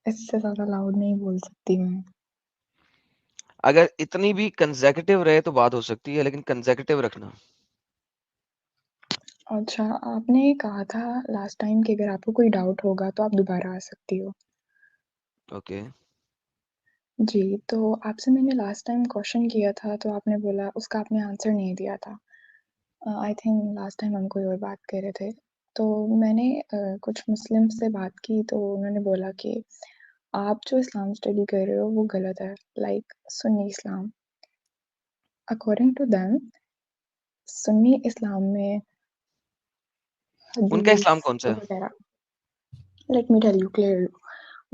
इससे ज़्यादा लाउड नहीं बोल सकती मैं। अगर इतनी भी कंसेक्यूटिव रहे तो बात हो सकती है, लेकिन कंसेक्यूटिव रखना। अच्छा, आपने कहा था लास्ट टाइम कि अगर आपको कोई डाउट होगा तो आप दोबारा आ सकती हो। ओके। जी, तो आपसे मैंने लास्ट टाइम क्वेश्चन किया था तो आपने बोला उसका आपने आंसर नहीं दिया था। आई थिंक लास्ट टाइम हम कोई और बात कर रहे थे। तो मैंने कुछ मुस्लिम से बात की तो उन्होंने बोला कि आप जो इस्लाम स्टडी कर रहे हो वो गलत है, like Sunni Islam. According to them सुन्नी इस्लाम में उनका हदीस इस्लाम कौन सा है? वगैरह, let me tell you clearly,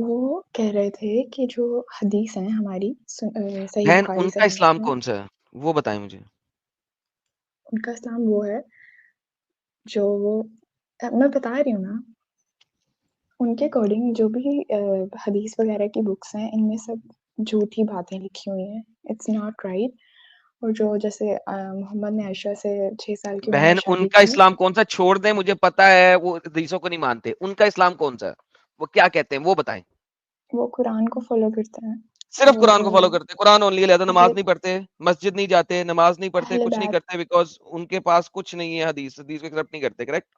वो कह रहे थे कि जो हदीस हैं हमारी सही बहन, बुखारी, उनका सही इस्लाम मुस्लिम, कौन सा है वो बताएं मुझे। उनका इस्लाम वो है जो वो मैं बता रही हूँ ना, उनके अकॉर्डिंग जो भी हदीस वगैरह की बुक्स हैं इनमें सब झूठी बातें लिखी हुई हैं, इट्स नॉट राइट। और जो जैसे मोहम्मद ने आयशा से 6 साल की उम्र में बहन, शादी उनका की। इस्लाम कौन सा छोड़ दें, मुझे पता है वो हदीसों को नहीं मानते। उनका इस्लाम कौन सा है, वो क्या कहते हैं वो बताएं। वो कुरान को फॉलो करते हैं सिर्फ और कुरान को फॉलो करते हैं, कुरान ओनली, लिहाजा नमाज अहले नहीं पढ़ते, मस्जिद नहीं जाते, नमाज नहीं पढ़ते, अहले कुछ नहीं बैत। करते, बिकॉज उनके पास कुछ नहीं है। हदीस हदीस को एक्सेप्ट नहीं करते, करेक्ट?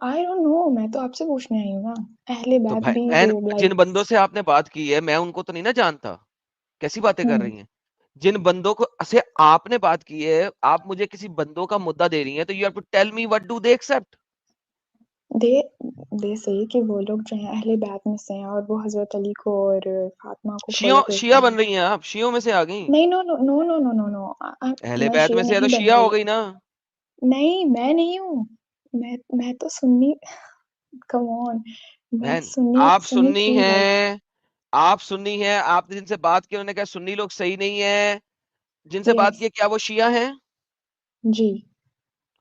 आई डोंट नो, मैं तो आपसे पूछने आई हूँ ना। अहले तो बैत भाई भी बहन, जो जिन लाइक। बंदों से आपने बात की है मैं उनको तो नहीं ना जानता, कैसी बातें कर हम्म, रही हैं? जिन बंदों को से आपने बात की है, आप मुझे किसी बंदों का मुद्दा दे रही हैं, तो you have to tell me what do they accept. They they say कि वो लोग जो हैं अहले बैत में से हैं और वो हजरत अली को और फातिमा को फॉलो करते शिया हैं। बन रही हैं आप, शियों में से आ गई। नहीं, no no no no no no no, अहले मैं बैत शिया में से है तो नहीं बन शिया हो रही। गई ना। नहीं, मैं नहीं हूँ। मैं तो सुन्नी, कम ऑन, मैं बहन, सुन्नी आप सुन्नी सुन्नी थी लाइक। हैं, आप सुन्नी हैं, आपने जिनसे बात की उन्होंने कहा सुन्नी लोग सही नहीं है। जिनसे बात यस। की क्या वो शिया हैं? जी।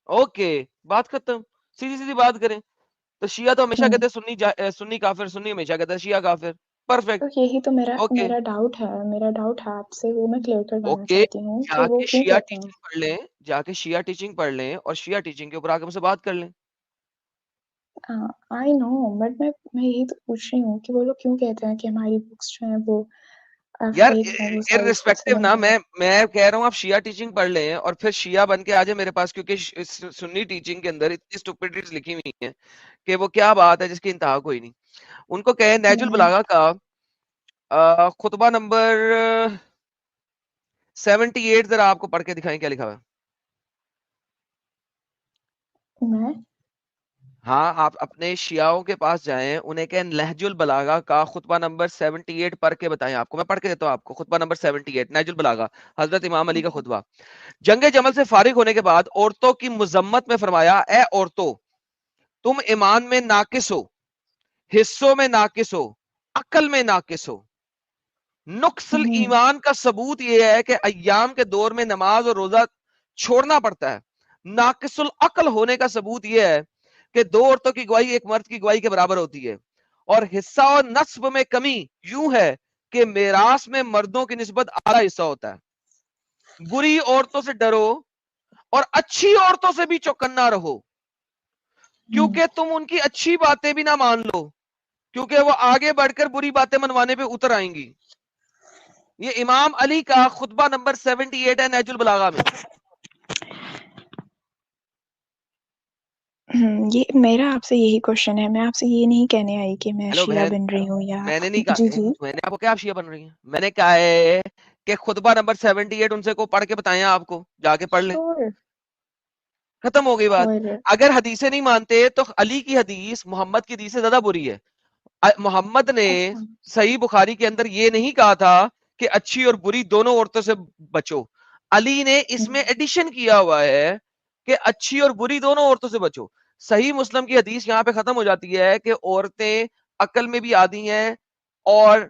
ओके, बात खत्म। सीधी सीधी बात करें तो शिया तो हमेशा हम्म। कहते हैं सुन्नी काफिर, सुन्नी हमेशा कहता है शिया काफिर। परफेक्ट। तो यही तो मेरा ओके। मेरा डाउट है, मेरा डाउट है आपसे, वो मैं क्लियर करवाना ओके, चाहती हूँ कि वो जाके क्यों शिया कहते हैं। टीचिंग पढ़ लें, जाके शिया टीचिंग पढ़ लें और शिया टीचिंग के ऊपर आके मुझसे बात कर लें। आई नो, बट मैं यही तो पूछ रही हूँ कि वो लोग क्यों कहते हैं कि हमारी बुक्स जो हैं वो यार, फेक हैं, वो साइड से इररिस्पेक्टिव ना, बनाई हैं। मैं कह रहा हूँ आप शिया टीचिंग पढ़ लें और फिर शिया बन के आ जाए मेरे पास, क्योंकि सुन्नी टीचिंग के अंदर इतनी स्टुपिडिटीज लिखी हुई है कि वो क्या बात है जिसकी इंतहा कोई नहीं। उनको कहे नहजुल मैंने बलागा का खुतबा नंबर 78 जरा आपको पढ़ के दिखाएं क्या लिखा हुआ है। मैं हाँ, आप अपने शियाओं के पास जाएं, उन्हें कहें नहजुल बलागा का खुतबा नंबर 78 पढ़ के बताएं। आपको मैं पढ़ के देता हूँ, आपको खुतबा नंबर 78 नहजुल बलागा, हजरत इमाम अली का ओके। खुतबा। जंगे जमल से फारिग होने के बाद औरतों की मुजम्मत में फरमाया, ए औरतों, तुम ईमान में नाकिस हो, हिस्सों में नाकिस हो, अकल में नाकिस हो। नुक्सल हम्म। ईमान का सबूत यह है कि अय्याम के दौर में नमाज और रोजा छोड़ना पड़ता है। नाकिसुल अकल होने का सबूत यह है कि दो औरतों की गवाही एक मर्द की गवाही के बराबर होती है। और हिस्सा और नस्ब में कमी यूं है कि मेरास में मर्दों की निस्बत आला हिस्सा होता है। बुरी औरतों से डरो और अच्छी औरतों से भी चौकन्ना रहो, हम्म। क्योंकि तुम उनकी अच्छी बातें भी ना मान लो, क्योंकि वो आगे बढ़कर बुरी बातें मनवाने पे उतर आएंगी। ये इमाम अली का खुतबा नंबर 78 है नहजुल बलागा में। ये मेरा आपसे यही क्वेश्चन है, मैं आपसे ये नहीं कहने आई कि मैं हेलो शिया बहन, बन रही हूँ या। मैंने नहीं जी कहा, जी। मैंने आपको क्या आप शिया बन रही हैं? मैंने कहा है कि खुतबा नंबर 78 उनसे को पढ़ के बताएं, आपको जाके पढ़ लें, श्योर। खत्म हो गई बात। और अगर हदीसें नहीं मानते तो अली की हदीस मोहम्मद की हदीस से ज्यादा बुरी है। मोहम्मद ने अच्छा। सही बुखारी के अंदर ये नहीं कहा था कि अच्छी और बुरी दोनों औरतों से बचो। अली ने इसमें हम्म। एडिशन किया हुआ है कि अच्छी और बुरी दोनों औरतों से बचो। सही मुस्लिम की हदीस यहां पे खत्म हो जाती है कि औरतें अकल में भी आती हैं और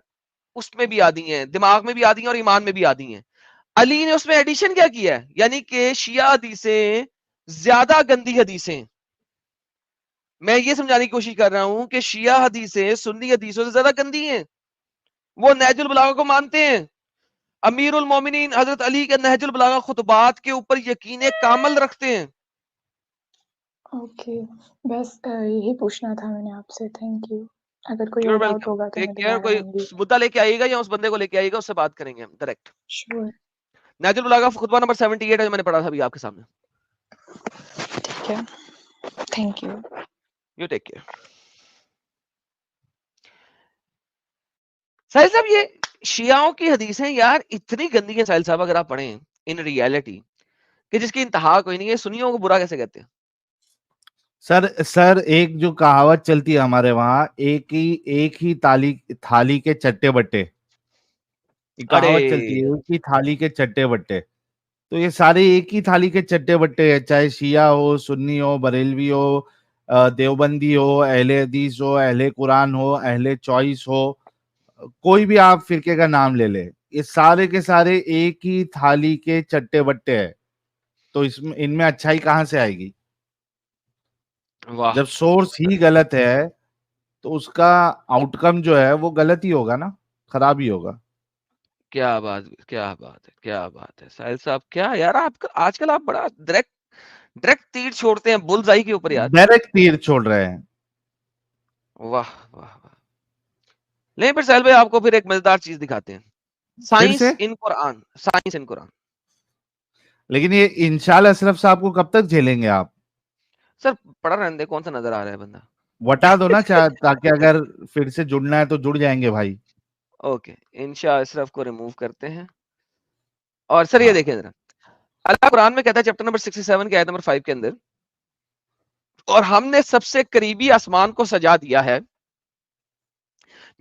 उसमें भी आती हैं, दिमाग में भी आती हैं और ईमान में भी आती हैं। अली ने उसमें एडिशन क्या किया है, यानी कि शिया हदीसें ज्यादा गंदी हदीसें। मैं ये समझाने की कोशिश कर रहा हूं कि शिया हदीसें सुन्नी हदीसों से ज्यादा गंदी हैं। वो नहजुल बलागा को मानते हैं। अमीरुल मोमिनीन हजरत अली के नहजुल बलागा खुतबात के ऊपर यकीन कामल रखते हैं। ओके, बस यही पूछना था मैंने आपसे, थैंक यू। अगर कोई यू आर और डाउट वेलकम, होगा तो टेक मैं केयर। दोबारा कोई आऊँगी। मुद्दा लेके आइएगा या उस बंदे को लेके आइएगा, उससे बात करेंगे हम डायरेक्ट। श्योर। नाजुल बुलागा खुतबा नंबर 78 है जो मैंने पढ़ा था अभी आपके सामने। ठीक है, thank you. You take care. Sahil sahab, ये शियाओं की हदीसें यार इतनी गंदी है साहिल साहब, अगर आप पढ़ें इन रियलिटी, कि जिसकी इंतहा कोई नहीं है। सुन्नियों को बुरा कैसे कहते हैं? सर सर एक जो कहावत चलती है हमारे वहां, एक ही ताली थाली के चट्टे बट्टे, ये अरे कहावत चलती है, एक ही थाली के चट्टे बट्टे। तो ये सारे एक ही थाली के चट्टे बट्टे हैं, चाहे शिया हो, सुन्नी हो, बरेलवी हो, देवबंदी हो, अहले हदीस हो, अहले कुरान हो, अहले चॉइस हो, कोई भी आप फिरके का नाम ले ले, ये सारे के सारे एक ही थाली के चट्टे बट्टे हैं। तो इसमें इनमें अच्छाई कहाँ से आएगी? वाह, जब सोर्स ही गलत है तो उसका आउटकम जो है वो गलत ही होगा ना, खराब ही होगा। क्या बात, क्या बात है, क्या बात है साहिल साहब। क्या यार, आप आजकल आप बड़ा डायरेक्ट डायरेक्ट तीर छोड़ते हैं बुलजाई के ऊपर यार। डायरेक्ट तीर छोड़ रहे हैं। वाह वाह वाह। नहीं, फिर साहिल भाई आपको फिर एक मजेदार चीज दिखाते हैं। फिर साइंस से। इन कुरान, साइंस इन कुरान। लेकिन ये इंशाल्लाह अशरफ साहब को कब तक झेलेंगे आप? सर पढ़ा रहने दे, कौन सा नजर आ रहा है बंदा। बता दो ना, चाहे ताकि अगर फिर से जुड़ना है तो जुड़ जाएंगे भाई। ओके, इंशा अशरफ को रिमूव करते हैं। और सर ये हाँ। देखें जरा, अल्लाह कुरान में कहता है चैप्टर नंबर 67 के आयत नंबर 5 के अंदर, और हमने सबसे करीबी आसमान को सजा दिया है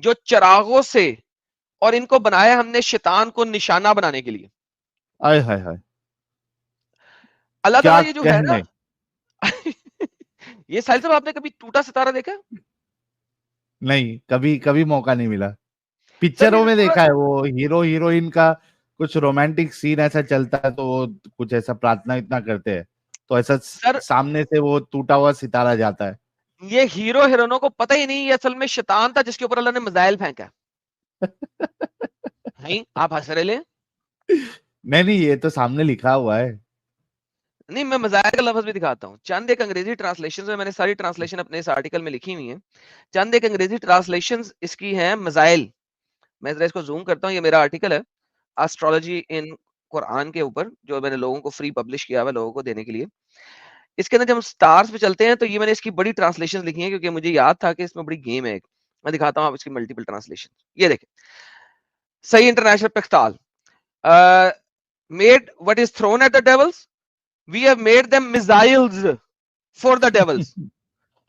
जो चरागों से, और इनको बनाया हमने शैतान को निशाना बनाने के लिए। आय हाय हाय। अल्लाह ताला क्या ये जो है ना कहने। ये साहिल साहब, आपने कभी टूटा सितारा देखा? नहीं, कभी कभी मौका नहीं मिला। सर ये पिक्चरों जो में पूरा, देखा है, वो हीरो हीरोइन का कुछ रोमांटिक सीन ऐसा चलता है तो वो कुछ ऐसा प्रार्थना इतना करते हैं, तो ऐसा सर सामने से वो टूटा हुआ सितारा जाता है। ये हीरो हीरोइनों को पता ही नहीं, ये असल में शैतान था जिसके ऊपर अल्लाह ने मिसाइल फेंका है। आप हंस रहे ले। नहीं नहीं, ये तो सामने लिखा हुआ है। नहीं, मैं मिसाइल का लफ्ज भी दिखाता हूँ। चंद एक अंग्रेजी ट्रांसलेशन में, मैंने सारी ट्रांसलेशन अपने इस आर्टिकल में लिखी हुई है। चंद एक अंग्रेजी ट्रांसलेशन इसकी है मिसाइल। मैं जरा इसको जूम करता हूँ, ये मेरा आर्टिकल है एस्ट्रोलॉजी इन कुरान के ऊपर, जो मैंने लोगों को फ्री पब्लिश किया हुआ लोगों को देने के लिए। इसके अंदर जब हम स्टार्स पे चलते हैं तो ये मैंने इसकी बड़ी ट्रांसलेशन लिखी है, क्योंकि मुझे याद था कि इसमें बड़ी गेम है एक। मैं दिखाता हूँ आप इसकी मल्टीपल ट्रांसलेशन। ये देखें, सही international Pickthall made what is thrown at the devils, we have made them missiles for the devils.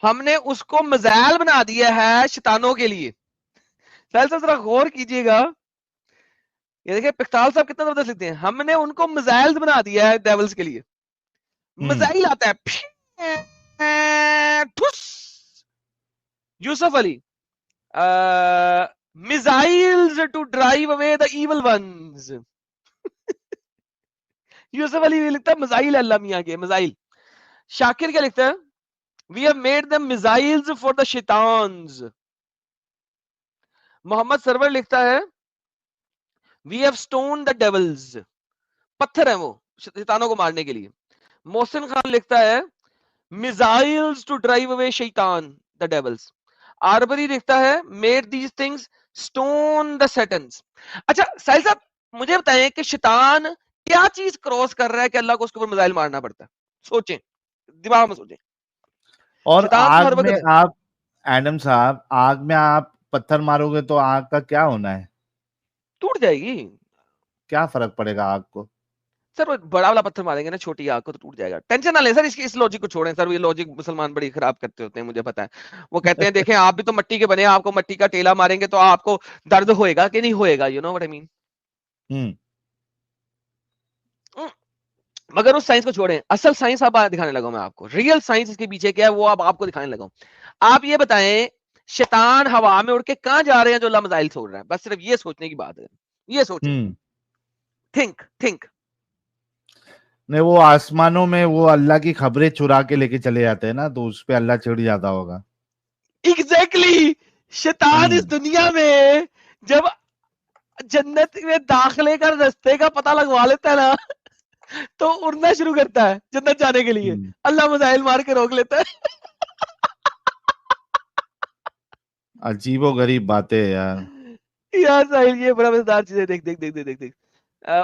हमने उसको मिसाइल बना दिया है शैतानों के लिए। साहिल साहब जरा गौर कीजिएगा, ये देखिए पेक्टाल साहब कितना जबरदस्त लिखते हैं, हमने उनको मिसाइल्स बना दिया है डेविल्स के लिए। हम्म। मिसाइल आता है, ठुस। Yusuf Ali, missiles to drive away the evil ones. Yusuf Ali लिखता है मिसाइल, अल्लाह मियां के मिसाइल। शाकिर क्या लिखता है, we have made them missiles for the shaitans. Mohammad Sarwar लिखता है, we have stone the devils. पत्थर है वो शैतानों को मारने के लिए। मोहसिन खान लिखता है, मिसाइल्स टू ड्राइव अवे शैतान द डेविल्स। आरबरी लिखता है, made these things stone the satans. अच्छा साहिल साहब, मुझे बताएं कि शैतान क्या चीज क्रॉस कर रहा है कि अल्लाह को उसके ऊपर मिसाइल मारना पड़ता है? सोचें, दिमाग में सोचें। और शैतान तो आग हर में वक्त है। आप, एडम साहब, आग में आप पत्थर मारोगे तो आग का क्या होना है? टूट जाएगी। क्या फर्क पड़ेगा आग को? सर वो बड़ा वाला पत्थर मारेंगे ना छोटी आग को तो टूट जाएगा। टेंशन ना लें सर, इस लॉजिक को छोड़ें सर, ये लॉजिक मुसलमान बड़ी खराब करते होते हैं, मुझे पता है। वो कहते हैं देखें आप भी तो मिट्टी के बने हैं, आपको मिट्टी का टेला मारेंगे तो आपको दर्द होएगा कि नहीं होएगा, you know what I mean. हम्म। मगर उस साइंस को छोड़ें, असल साइंस अब दिखाने लगा मैं आपको। रियल साइंस इसके पीछे क्या है वो अब आपको दिखाने लगा हूं। आप ये बताएं, शैतान हवा में उड़ के कहां जा रहे हैं जो अल्लाह मिसाइल छोड़ रहा है? बस सिर्फ ये सोचने की बात है, ये सोचें। हम्म। Think think. नहीं, वो आसमानों में वो अल्लाह की खबरें चुरा के लेके चले जाते हैं ना, तो उस पे अल्लाह चिढ़ जाता होगा। एग्जैक्टली। शैतान इस हम्म। दुनिया में जब जन्नत में दाखिले का रास्ते का पता लगवा लेता है ना, तो उड़ना शुरू करता है जन्नत जाने के लिए। हम्म। अल्लाह मिसाइल मार के रोक लेता है। अजीबो गरीब बातें है यार। यार साहिल ये बड़ा मजेदार चीज है, देख देख देख देख देख देख।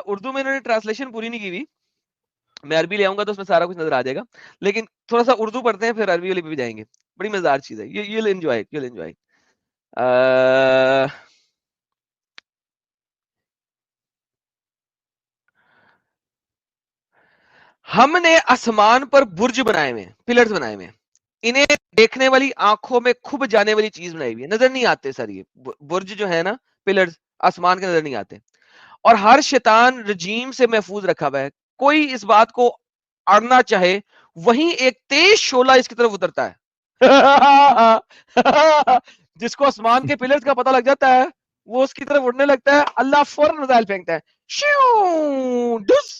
उर्दू में इन्होंने ट्रांसलेशन पूरी नहीं की हुई, मैं अरबी ले आऊंगा तो उसमें सारा कुछ नजर आ जाएगा, लेकिन थोड़ा सा उर्दू पढ़ते हैं फिर अरबी वाली पे भी जाएंगे। बड़ी मजेदार चीज है ये, you'll enjoy it, you'll enjoy it. हमने आसमान पर बुर्ज बनाए हुए, पिलर्स बनाए हुए, इन्हें देखने वाली आंखों में खुब जाने वाली चीज बनाई हुई है, नजर नहीं आते सर ये बुर्ज जो है ना, पिलर्स आसमान के नजर नहीं आते, और हर शैतान रजीम से महफूज रखा हुआ है। कोई इस बात को अड़ना चाहे, वहीं एक तेज शोला इसकी तरफ उतरता है। जिसको आसमान के पिलर्स का पता लग जाता है, वो उसकी तरफ उड़ने लगता है, अल्लाह फौरन मिसाइल फेंकता है, श्यूं, डुस।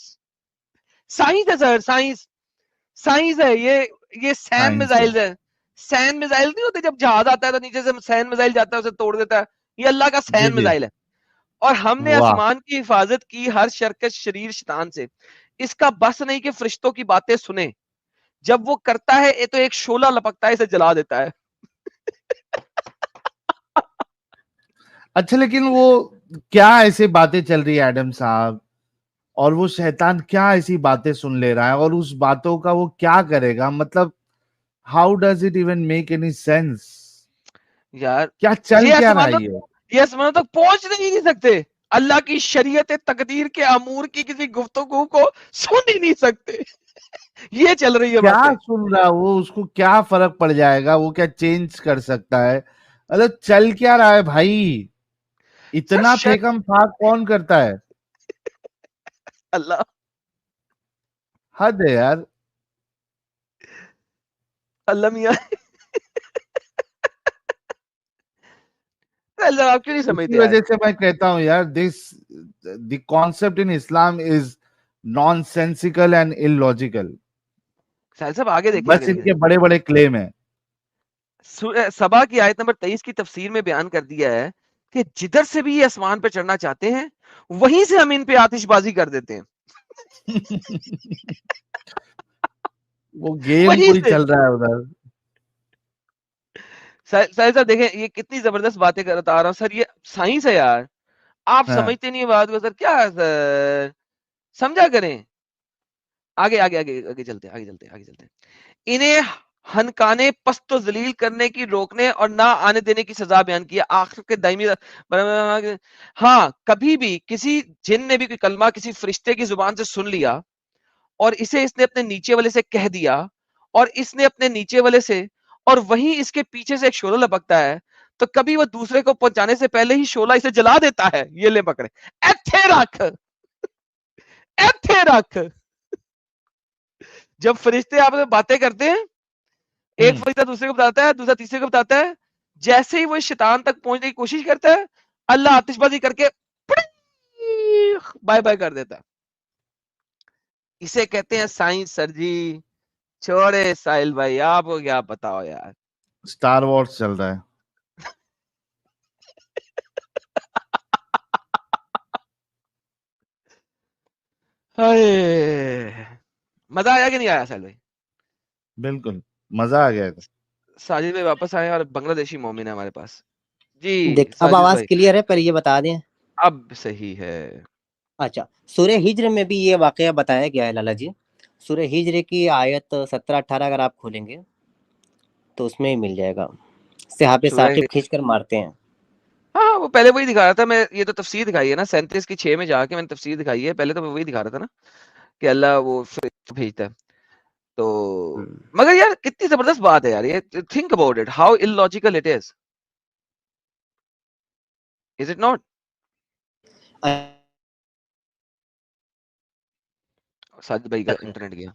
साइंस है सर, साइंस, साइंस है ये सैम साइंस है। मिसाइल्स है। सैन मिसाइल नहीं होते, जब जहाज आता है तो नीचे से सैन मिसाइल जाता है, उसे तोड़ देता है, ये अल्लाह का जी सैन जी। मिसाइल है। और हमने वाह। आसमान की हिफाजत की हर शरकश शरीर शैतान से। इसका बस नहीं कि फरिश्तों की बातें सुने, जब वो करता है ये तो एक शोला लपकता है, इसे जला देता है। अच्छा, लेकिन वो क्या ऐसी बातें चल रही है एडम साहब, और वो शैतान क्या ऐसी बातें सुन ले रहा है, और उस बातों का वो क्या करेगा? मतलब how does it even make any sense? यार क्या चल ये क्या रहा है आसमानों ये? ये आसमानों तक पहुंच नहीं सकते, अल्लाह की शरीयत तकदीर के अमूर की किसी गुफ्तगू को सुन ही नहीं सकते। ये चल रही है क्या बातें। सुन रहा है वो? उसको क्या फर्क पड़ जाएगा? वो क्या चेंज कर सकता है? मतलब चल क्या रहा है भाई? सर इतना फेकम फाक कौन करता है? अल्लाह, हद है यार। अल्लाह मियाँ। अल्लाह आप क्यों नहीं इसी समझते यार? वजह से मैं कहता हूं यार, this the concept in Islam is nonsensical and illogical. Sahil sahab आगे देखें, बस आगे देखें। इनके बड़े बड़े क्लेम है। सबा की आयत नंबर 23 की तफसीर में बयान कर दिया है कि जिधर से भी ये आसमान पर चढ़ना चाहते हैं, वहीं से हम इन पे आतिशबाजी कर देते हैं। वो गेम वहीं कोई से। चल रहा है उधर। साहिल साहब देखें ये कितनी जबरदस्त बातें करता आ रहा हूँ सर, ये साइंस है यार, आप हाँ। समझते नहीं है बात को सर, क्या है सर, समझा करें। आगे आगे आगे आगे चलते हैं, आगे चलते हैं, आगे चलते हैं। इन्हें हनकाने पस्तो जलील करने की, रोकने और ना आने देने की सजा बयान की है, आखिर के दायमी। हाँ, कभी भी किसी जिन ने भी कोई कलमा किसी फरिश्ते की जुबान से सुन लिया और इसे इसने अपने नीचे वाले से कह दिया, और इसने अपने नीचे वाले से, और वहीं इसके पीछे से एक शोला लपकता है, तो कभी वो दूसरे को पहुंचाने से पहले ही शोला इसे जला देता है। ये ले पकड़े, एथे रख, एथे रख। जब फरिश्ते आपस में बातें करते हैं, एक हम्म। फरिश्ता दूसरे को बताता है, दूसरा तीसरे को बताता है, जैसे ही वो शैतान तक पहुंचने की कोशिश करता है, अल्लाह आतिशबाजी करके बाय बाय कर देता है। इसे कहते हैं साइंस सर जी। छोड़े साहिल भाई, आपको क्या बताओ यार। स्टार वॉर्स चल रहा है। हाय, मजा आया कि नहीं आया साहिल भाई? बिल्कुल। मजा आ गया था। साजिद भाई वापस आए और बांग्लादेशी मोमिन है हमारे पास। जी देख अब साजिद आवाज भाई, क्लियर है, पर ये बता दें। अब सही है। अच्छा, सूर्य हिज्र में भी ये वाकया बताया गया है लाला जी। सूर्य हिज्र की आयत 17-18 अगर आप खोलेंगे तो उसमें ही मिल जाएगा। सहाबे सूरह, साकिब खींच कर मारते हैं। हाँ वो पहले वही दिखा रहा था मैं, ये तो तफसीर दिखाई है ना 37 की 6 में जाके मैंने तफसीर दिखाई है, पहले तो मैं वही दिखा रहा था ना कि अल्लाह वो भेजता है। तो हम्म। मगर यार कितनी जबरदस्त बात है यार ये, think about it, how illogical it is it not? Sajid भाई का इंटरनेट गया।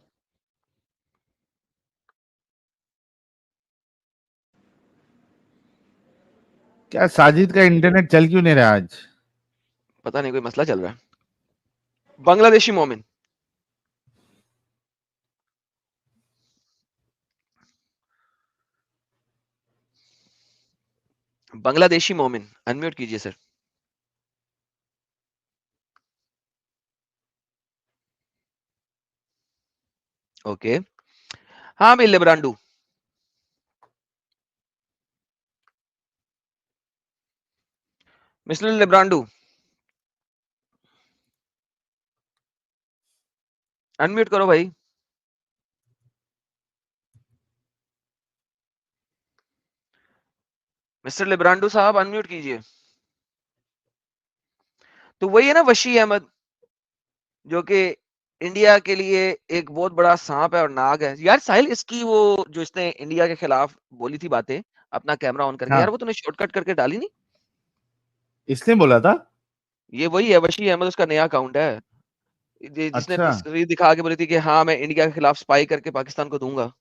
क्या साजिद का इंटरनेट चल क्यों नहीं रहा आज? पता नहीं कोई मसला चल रहा है। बांग्लादेशी मोमिन, बांग्लादेशी मोमिन अनम्यूट कीजिए सर। ओके, हाँ भाई लिब्रांडू, मिस्टर लिब्रांडू, अनम्यूट करो भाई। मिस्टर लिब्रांडू साहब अनम्यूट कीजिए। तो वही है ना वशी अहमद, जो कि इंडिया के लिए एक बहुत बड़ा सांप है और नाग है। यार साहिल, इसकी वो जो इसने इंडिया के खिलाफ बोली थी बातें अपना कैमरा ऑन करके, हाँ, यार वो तूने शॉर्टकट करके डाली नहीं? इसने बोला था। ये वही है वशी अहमद, उसका नया अकाउंट है जिसने अच्छा, तस्वीर दिखा के बोली थी कि हाँ मैं इंडिया के खिलाफ स्पाई करके पाकिस्तान को दूंगा।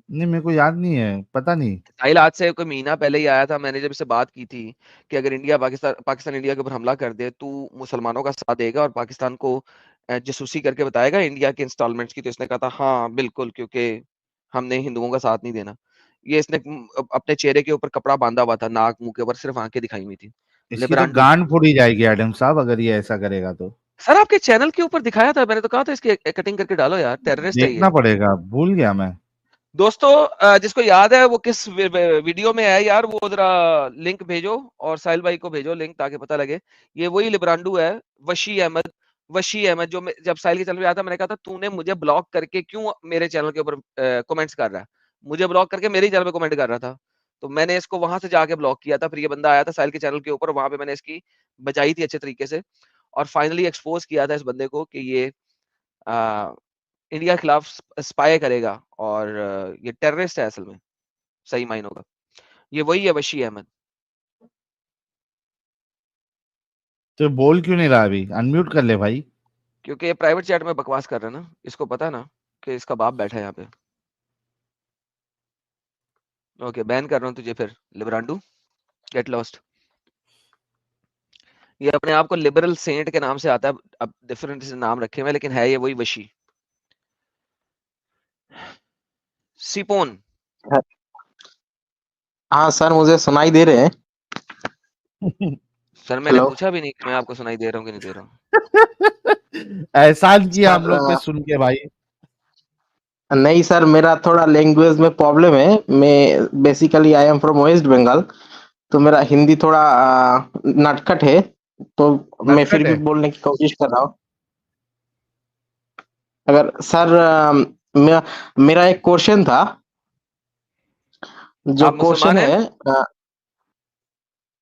नहीं मेरे को याद नहीं है, पता नहीं। साहिल, आज से कोई महीना पहले ही आया था, मैंने जब इससे बात की थी कि अगर इंडिया पाकिस्तान इंडिया के ऊपर हमला कर दे, तू मुसलमानों का साथ देगा और पाकिस्तान को जासूसी करके बताएगा इंडिया के इंस्टॉलमेंट्स की। तो इसने कहा था हाँ बिल्कुल, क्योंकि हमने हिंदुओं का साथ नहीं देना। ये इसने अपने चेहरे के ऊपर कपड़ा बांधा हुआ था, नाक मुंह के ऊपर सिर्फ आंखें दिखाई हुई थी। इसकी तो लिब्रांडो, गांड फोड़ी जाएगी एडम साहब, अगर ये ऐसा करेगा तो। सर आपके चैनल के ऊपर दिखाया था, मैंने तो कहा था इसकी कटिंग करके डालो यार, टेररिस्ट है देखना ये। पड़ेगा, भूल गया मैं। दोस्तों, जिसको याद है वो किस वीडियो में है यार, वो जरा लिंक भेजो और साहिल भाई को भेजो लिंक, ताकि पता लगे। ये वही लिब्रांडू है, वशी अहमद। वशी अहमद जो जब साहिल के चैनल पे आया था, मैंने कहा था तूने मुझे ब्लॉक करके क्यों मेरे चैनल के ऊपर कमेंट्स कर रहा है। मुझे ब्लॉक करके मेरे ही चैनल पे कमेंट कर रहा था, तो मैंने इसको वहां से जाके ब्लॉक किया था। फिर ये बंदा आया था साहिल के चैनल के ऊपर, वहां पे मैंने इसकी बजाई थी अच्छे तरीके से, और फाइनली एक्सपोज किया था इस बंदे को कि ये इंडिया के खिलाफ स्पाई करेगा और ये टेररिस्ट है असल में, सही मायनों का। ये वही है वशी अहमद। तो बोल क्यों नहीं रहा अभी? अनम्यूट कर ले भाई। क्योंकि ये प्राइवेट चैट में बकवास कर रहा है ना, इसको पता है ना कि इसका बाप बैठा है यहाँ पे। ओके, बैन कर रहा हूँ तुझे फिर लिब्रांडू, गेट लॉस्ट। ये अपने आप को लिबरल सेंट के नाम से आता है, अब डिफरेंट से नाम रखे हुए, लेकिन है ये वही वशी। सिपोन, हाँ सर, मुझे सुनाई दे रहे हैं। सर मैंने हेलो। पूछा भी नहीं कि मैं आपको सुनाई दे रहा हूँ कि नहीं दे रहा हूँ। एहसान किया हम लोग पे सर सुन के भाई। नहीं सर, मेरा थोड़ा लैंग्वेज में प्रॉब्लम है। मैं basically I am from West Bengal, तो मेरा हिंदी थोड़ा नटखट है, तो मैं फिर नटखट भी है। बोलने की कोशिश कर रहा हूँ। अगर सर मेरा एक क्वेश्चन था। जो आप क्वेश्चन मुसलमान हैं? है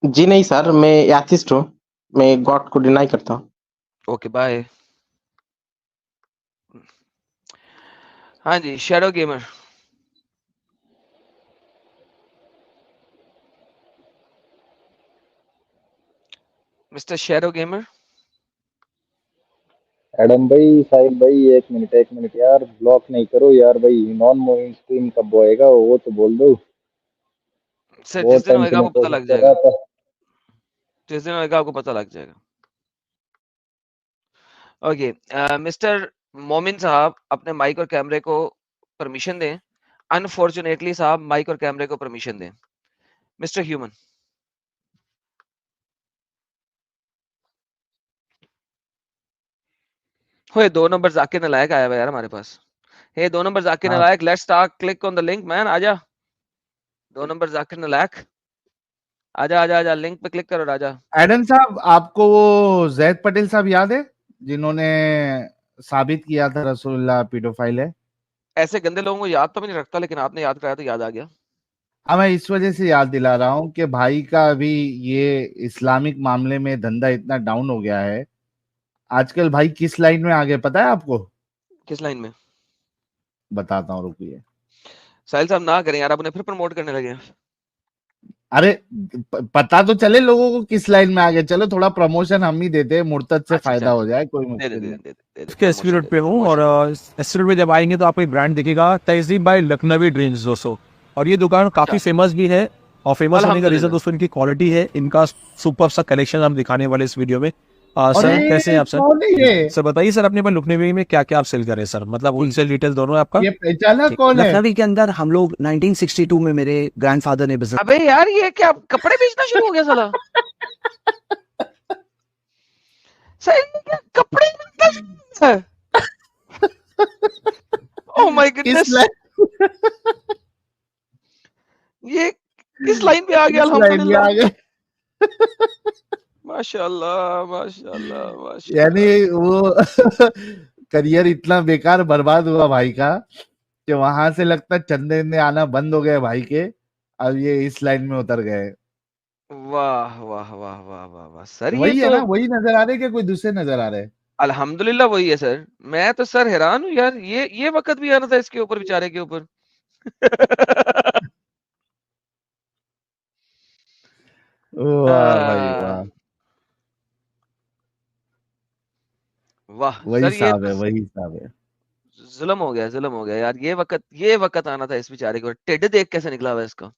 जी नहीं सर, मैं एथिस्ट हूँ, मैं गॉड को डिनाई करता हूँ। Okay bye. हाँ जी, shadow gamer. Mister shadow gamer. Adam भाई, साहिल भाई, एक मिनट यार, ब्लॉक नहीं करो यार भाई। नॉन मूविंग स्ट्रीम कब होएगा वो तो बोल दो। सर जिस बहुत दिन टाइम से होएगा मैं आपको पता कोशिश लग कर जाएगा, रहा था। जिस दिन होएगा आपको पता लग जाएगा। ओके, मिस्टर मोमिन साहब, अपने माइक और कैमरे को परमिशन दें। अनफॉर्चुनेटली साहब, माइक और कैमरे को परमिशन दें। Mister human. हो 2 नंबर जाकिर नालायक आया हुआ यार हमारे पास। हे 2 नंबर जाकिर हाँ, नालायक, let's start, click on the link man, आजा। 2 नंबर जाकिर नालायक, आजा आजा आजा, लिंक पे क्लिक करो राजा। एडम साहब, आपको वो जैद पटेल साहब याद है, जिन्होंने साबित किया था रसूलुल्लाह पीडोफाइल है? ऐसे गंदे लोगों को याद तो भी नहीं रखता, लेकिन आपने याद कराया तो याद आ गया। हाँ, मैं इस वजह से याद दिला रहा हूँ कि भाई का अभी ये इस्लामिक मामले में धंधा इतना डाउन हो गया है। आजकल भाई किस लाइन में आ गए पता है आपको? किस लाइन में? बताता हूँ, रुकिए। साहिल साहब ना करें यार, आप उन्हें फिर प्रमोट करने लगे। अरे पता तो चले लोगों को किस लाइन में आ गए। चलो थोड़ा प्रमोशन हम ही देते हैं, मुर्तद से अच्छा अच्छा फायदा हो अच्छा, जाए, कोई दे दे मुश्किल दे नहीं। दे दे दे के प्रमोशन एस्टिमेट दे पे दे हूँ और प्रमोशन। एस्टिमेट पे जब आएंगे तो आपको एक ब्रांड दिखेगा, तहजीब बाय लखनवी ड्रीम्स दोस्तों। और ये दुकान अच्छा, काफ़ी फेमस भी है, और फेमस होने का रीज़न अल्हम्दुलिल्लाह। दोस्तों इनकी क्वालिटी है। इनका सुपर सा कलेक्शन हम दिखाने वाले इस वीडियो में। सर कैसे हैं अरे आप सर? कौन है ये? सर बताइए सर, अपने पास लखनवी में क्या क्या आप सेल करें सर, मतलब होलसेल रिटेल दोनों है आपका? ये पहचाना कौन है? लखनवी के अंदर हम लोग 1962 में मेरे ग्रैंडफादर ने बिजनेस अबे यार, ये क्या कपड़े बेचना शुरू हो गया साला? सही में क्या कपड़े बेचता है? ओह माय किस गुडनेस, लाइन ये किस लाइन पे आ गया? किस लाइन में आ अल्हम्दुलिल्लाह। गए? माशाल्लाह माशाल्लाह यानी माशाल्लाह। वो करियर इतना बेकार बर्बाद हुआ भाई का कि वहां से लगता है चंदे ने आना बंद हो गए भाई के, अब ये इस लाइन में उतर गए। वाह वाह वाह वाह वाह वाह सर, ये वही है तो ना, वही नजर आ रहे क्या कोई दूसरे नजर आ रहे? अल्हम्दुलिल्लाह वही है सर। मैं तो सर हैरान हूँ यार, ये वक्त भी आना था इसके ऊपर, बेचारे के ऊपर। वाह भाई वाह, वाह वही सर, ये साहब तो है, वही साहब है। जुल्म हो गया यार। ये वक्त आना था इस बेचारे को। टिड देख कैसे निकला हुआ है इसका,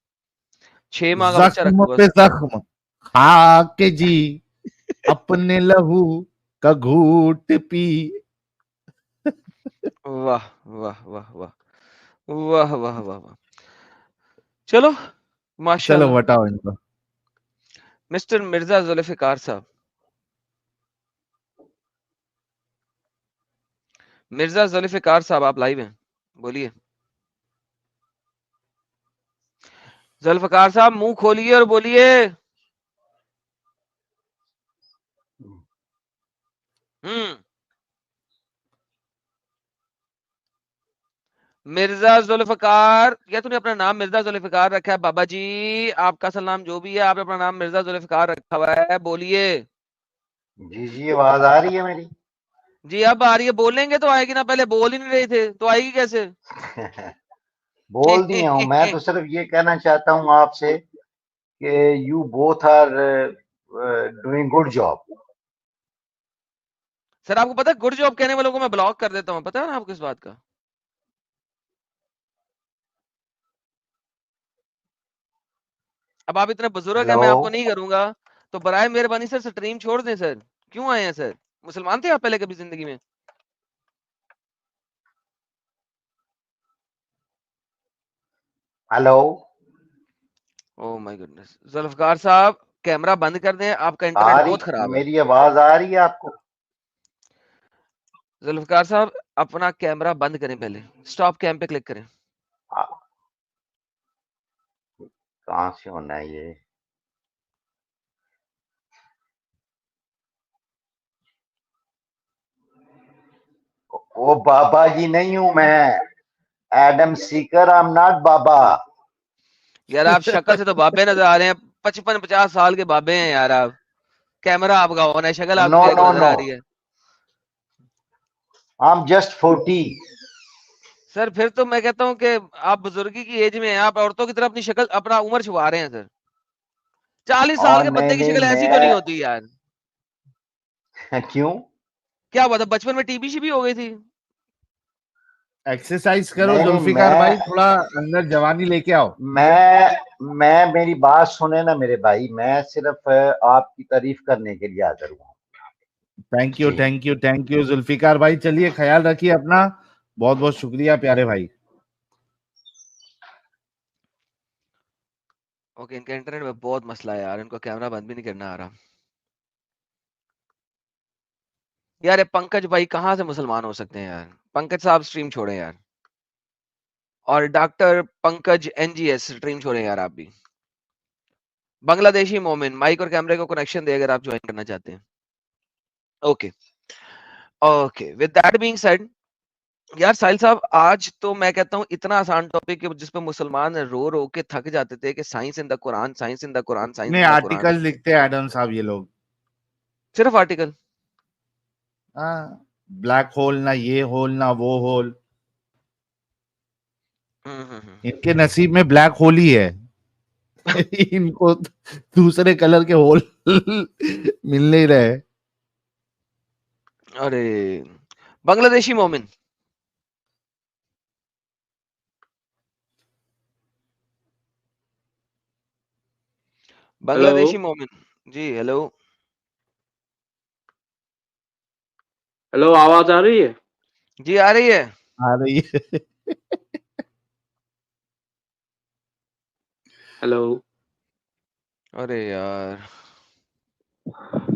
6 माह का बच्चा रखा जख्म हुआ पे है। जख्म खा के जी, अपने लहू का घूट पी। वाह वाह वाह वाह वाह वाह वाह वाह। चलो चलो माशाल्लाह। बताओ इनको। मिस्टर मिर्जा जुल्फिकार साहब, मिर्जा जुल्फिकार साहब आप लाइव हैं, बोलिए। जुल्फिकार साहब मुंह खोलिए और बोलिए। हम्म। मिर्जा जुल्फिकार, क्या तूने अपना नाम मिर्जा जुल्फिकार रखा है? बाबा जी, आपका असल नाम जो भी है, आपने अपना नाम मिर्जा जुल्फिकार रखा हुआ है, बोलिए। जी जी, आवाज आ रही है मेरी? जी अब आ रही है। बोलेंगे तो आएगी ना, पहले बोल ही नहीं रहे थे तो आएगी कैसे? बोल दिया हूं, मैं तो सिर्फ ये कहना चाहता हूं आपसे कि you both are doing good job. Sir आपको पता है, गुड जॉब कहने वालों को मैं ब्लॉक कर देता हूँ, पता है ना आपको इस बात का? अब आप इतने बुजुर्ग हैं, हेलो, मैं आपको नहीं करूंगा, तो बराए मेहरबानी सर स्ट्रीम छोड़ दें सर। क्यों आए हैं सर? मुसलमान थे आप पहले कभी जिंदगी में? Hello. Oh my goodness. Zulfikar साहब कैमरा बंद कर दें, आपका आ इंटरनेट रही, बहुत खराब है। मेरी आवाज आ रही है आपको? जुल्फिकार साहब अपना कैमरा बंद करें, पहले स्टॉप कैम पे क्लिक करें। कहां से होना है ये? ओ बाबा जी नहीं हूं मैं, Adam seeker, I am not बाबा। यार आप शक्ल से तो बाबे नजर आ रहे हैं, 55-50 साल के बाबे हैं यार आप। कैमरा आपका ऑन है, शक्ल आपकी नो मेरे को नो नजर नो, आ रही है। I am just 40। सर फिर तो मैं कहता हूँ कि आप बुजुर्गी की एज में हैं, आप औरतों की तरह अपनी शक्ल, अपना उम्र छुपा रहे हैं सर। 40 साल और के नहीं बंदे की नहीं, शक्ल ऐसी तो नहीं होती यार। मैं क्यों? क्या हुआ था, बचपन में टीबी शीबी हो गई थी? एक्सरसाइज करो नहीं नहीं, जुल्फिकार भाई, थोड़ा अंदर जवानी लेके आओ। मैं मेरी बात सुने ना मेरे भाई, मैं सिर्फ आपकी तारीफ करने के लिए हाजिर हुआ। थैंक यू जी, thank you thank you Zulfikar भाई, चलिए ख्याल रखिए अपना, बहुत बहुत शुक्रिया प्यारे भाई। ओके, इनका इंटरनेट में बहुत मसला है यार, इनको कैमरा बंद भी नहीं करना आ रहा। यार ये पंकज भाई कहाँ से मुसलमान हो सकते हैं यार? पंकज साहब स्ट्रीम छोड़े यार। और डॉक्टर पंकज एनजीएस स्ट्रीम छोड़े यार आप भी। बांग्लादेशी मोमिन माइक और कैमरे को कनेक्शन दे अगर आप ज्वाइन करना चाहते हैं। Okay okay, with that being said, यार साहिल साहब आज तो मैं कहता हूँ इतना आसान टॉपिक है जिस पे मुसलमान रो रो के थक जाते थे कि science in the Quran, science in the Quran, science इतने इन द कुरान। आर्टिकल लिखते हैं एडम साहब ये लोग। सिर्फ आर्टिकल। हाँ, ब्लैक होल ना ये होल ना वो होल, इनके नसीब में ब्लैक होल ही है। इनको दूसरे कलर के होल मिल नहीं रहे। अरे बांग्लादेशी मोमिन, हेलो बांग्लादेशी मोमिन। जी हेलो। हेलो, आवाज आ रही है? जी आ रही है। आ रही है। हेलो अरे यार,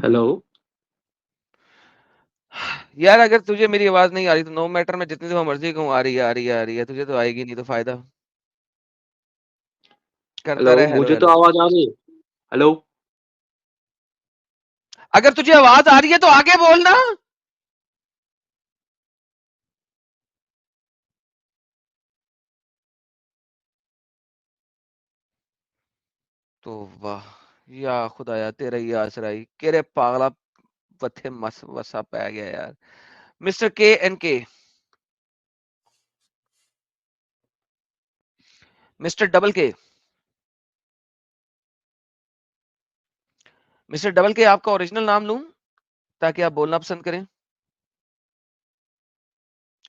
हेलो। यार अगर तुझे मेरी आवाज नहीं आ रही तो नो मैटर, मैं जितनी दफा मर्जी कहूँ आ रही है आ रही है आ रही है, तुझे तो आएगी नहीं तो फायदा। करता हेलो, रहे हेलो मुझे तो हेलो। आवाज आ रही है। हेलो अगर तुझे आवाज आ रही है तो आगे बोलना। तो वाह या खुदाया तेरा ही आसरा ही केरे पागला पथे मस वसा पै गया यार। मिस्टर के एंड के, मिस्टर डबल के, मिस्टर डबल के, आपका ओरिजिनल नाम लूं ताकि आप बोलना पसंद करें?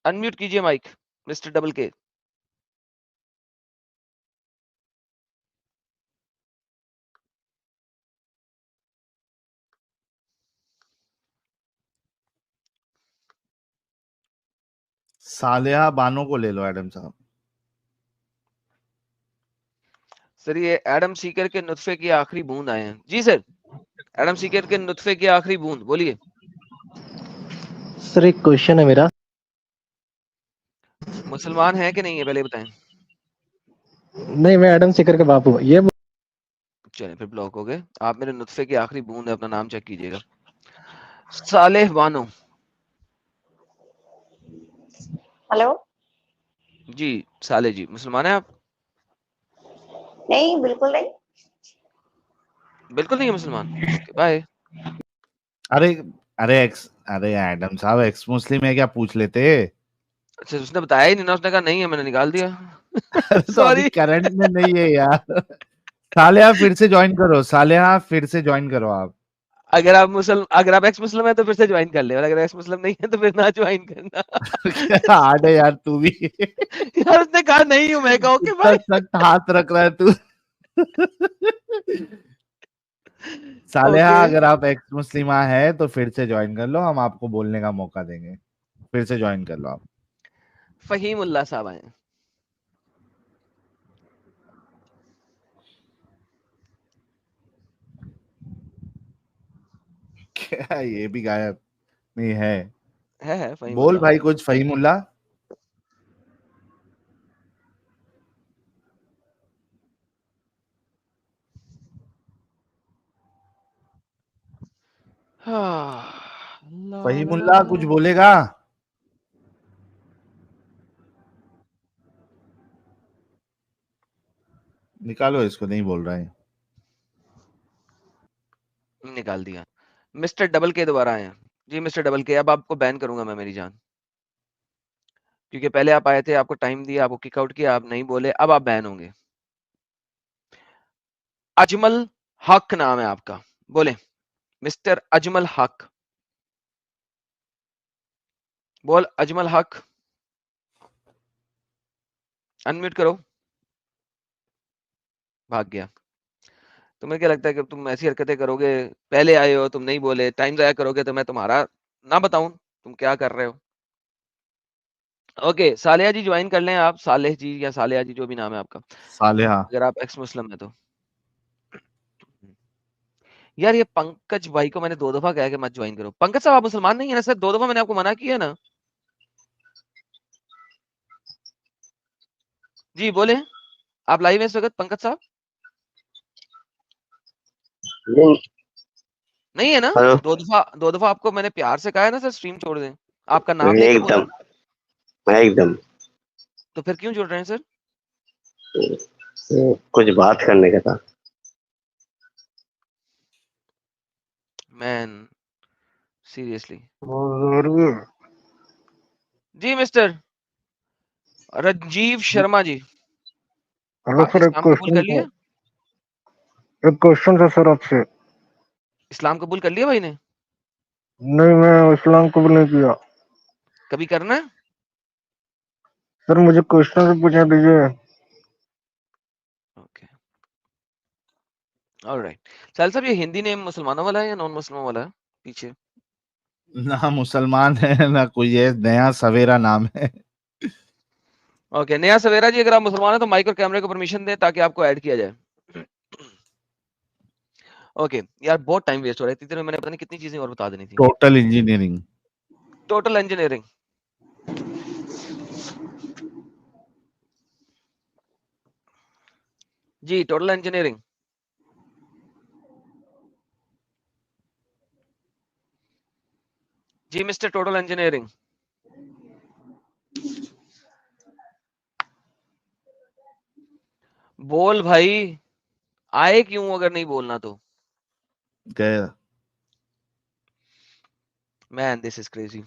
अनम्यूट कीजिए माइक, मिस्टर डबल के। सालेहा बानो को ले लो एडम साहब। सर ये एडम सीकर के नुत्फे की आखिरी बूंद आए हैं। जी सर, एडम सीकर के नुत्फे की आखिरी बूंद बोलिए। सर एक क्वेश्चन है मेरा। मुसलमान है कि नहीं है पहले बताएं। नहीं, मैं एडम सीकर का बाप हूँ। ये चलिए फिर ब्लॉक हो गए। आप मेरे नुत्फे की आखिरी बूंद है, अपना नाम चेक कीजिएगा। सालेह बानो। हेलो। जी साले जी, मुसलमान है आप? नहीं, बिल्कुल नहीं। बिल्कुल नहीं है मुसलमान। Okay bye. अरे अरे एडम साहब एक्स मुस्लिम है क्या, पूछ लेते। अच्छा उसने बताया ही नहीं ना, उसने कहा नहीं है, मैंने निकाल दिया। अरे तो अभी सॉरी। करंट में नहीं है यार। सालेहा फिर से ज्वाइन करो, सालेहा फिर से ज्वाइन करो आप। अगर आप एक्स मुस्लिम है तो फिर से ज्वाइन कर ले, और अगर एक्स मुस्लिम नहीं है तो फिर ना ज्वाइन करना। हार्ड है यार तू भी। यार उसने कहा नहीं हूं मैं, कहा ओके इतना बाय। सख्त हाथ रख रहा है तू। सालेहा ओके अगर आप एक्स मुस्लिमा है तो फिर से ज्वाइन कर लो, हम आपको बोलने का मौका देंगे। फिर से ज्वाइन कर लो आप। फहीमुल्लाह साहब आए। क्या ये भी गायब नहीं है? है बोल फहीमुल्लाह। भाई कुछ फहीमुल्ला। हाँ, ला ला ला फहीमुल्ला ला कुछ ला। बोलेगा? निकालो इसको, नहीं बोल रहा है। निकाल दिया। मिस्टर डबल के दोबारा आए हैं। जी मिस्टर डबल के, अब आपको बैन करूंगा मैं मेरी जान, क्योंकि पहले आप आए थे, आपको टाइम दिया, आपको किक आउट किया, आप नहीं बोले, अब आप बैन होंगे। अजमल हक नाम है आपका, बोले मिस्टर अजमल हक। बोल अजमल हक, अनम्यूट करो। भाग गया। तुम्हें क्या लगता है कि तुम ऐसी हरकतें करोगे, पहले आए हो, तुम नहीं बोले, टाइम जाया करोगे तो मैं तुम्हारा ना बताऊं तुम क्या कर रहे हो? ओके सालेहा जी ज्वाइन कर लें आप, सालेह जी या सालेहा जी जो भी नाम है आपका, सालेहा। अगर आप एक्स मुस्लिम है तो। यार ये पंकज भाई को मैंने 2 दफा कहा कि मत ज्वाइन करो। पंकज साहब आप मुसलमान नहीं है ना सर? 2 दफा मैंने आपको मना किया ना। जी बोले, आप लाइव हैं इस वक्त पंकज साहब? नहीं है ना? हेलो। 2 दफा आपको मैंने प्यार से कहा है ना सर स्ट्रीम छोड़ दें, आपका नाम लेके बोला। एकदम एकदम तो फिर क्यों जुड़ रहे हैं सर? कुछ बात करने का था। Man seriously. हेलो जी मिस्टर रंजीव शर्मा जी, आपने सर, इस्लाम कबूल कर लिया? एक क्वेश्चन था सर आपसे। इस्लाम कबूल कर लिया भाई ने? नहीं, मैं इस्लाम कबूल नहीं किया। कभी करना है? सर मुझे क्वेश्चन से पूछने दीजिए। Okay alright. साहिल साहब ये हिंदी नेम मुसलमानों वाला है या नॉन मुसलमानों वाला है पीछे? ना मुसलमान है ना कोई है, नया सवेरा नाम है। ओके नया सवेरा जी, अगर आप मुसलमान हैं तो माइक और कैमरे को परमिशन दें ताकि आपको ऐड किया जाए। ओके यार बहुत टाइम वेस्ट हो रहा है, इतनी देर में मैंने पता नहीं कितनी चीजें और बता देनी थी। Total engineering. Total engineering. जी टोटल इंजीनियरिंग। जी मिस्टर टोटल इंजीनियरिंग। बोल भाई, आए क्यों अगर नहीं बोलना तो? गया। Man this is crazy.